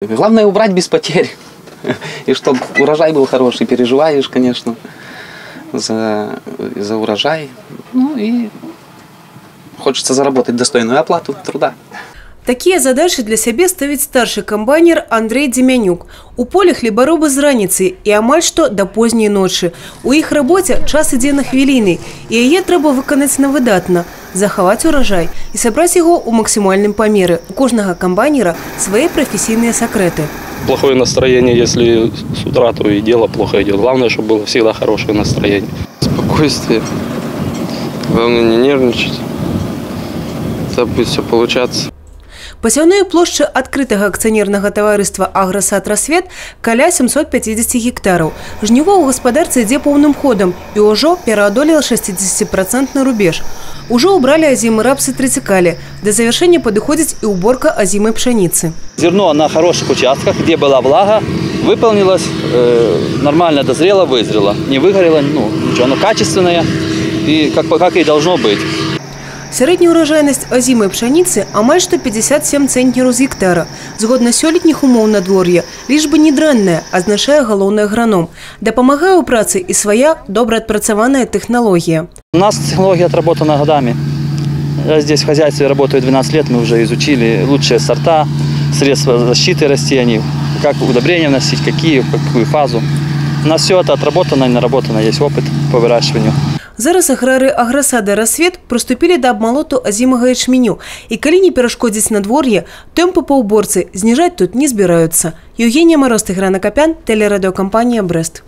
Главное убрать без потерь. И чтобы урожай был хороший. Переживаешь, конечно, за урожай. Ну и хочется заработать достойную оплату труда. Такие задачи для себя ставит старший комбайнер Андрей Демянюк. У полі хлібароби з раніці і амаль що до позньої ночі. У їх роботі час іде на хвилини, і її треба виконати на видатно, заховати урожай і зібрати його у максимальному помірі. У кожного комбайнера свої професійні секрети. Плохое настроение, если с утра, то и дело плохо идет. Главное, чтобы было всегда хорошее настроение. Спокойствие. Главное не нервничать. Это будет все получаться. Пасяўная плошча адкрытага акцыянернага таварыства «Агросад Рассвет» каля 750 гектараў. Жніво ў гаспадарцы ідзе поўным ходам і ўжо пераадолела 60% рубеж. Ужо убрали озимый рапс и трицикали. До завершения подходит и уборка озимой пшеницы. Зерно на хороших участках, где была влага, выполнилось, нормально дозрело, вызрело. Не выгорело, ничего, оно качественное и как и должно быть. Средняя урожайность озимой пшеницы амаль что 57 центнеров з гектара. Згодна сёлетніх умоў надвор'я, лишь бы не дрэнная, азначае галоўны аграном. Дапамагае ў працы и своя добра адпрацаваная технология. У нас технология отработана годами. Я здесь в хозяйстве работаю 12 лет, мы уже изучили лучшие сорта, средства защиты растений, как удобрения вносить, какие, в какую фазу. У нас все это отработано и наработано, есть опыт по выращиванию. Зараз аграры агросада «Рассвет» прыступілі да абмалоту азімага ячменю. І калі не перашкодзіць надвор'е, тэмпы па ўборцы зніжаць тут не збіраюцца. Евгения Мороз, Тыгран Акопян, телерадиокомпания «Брест».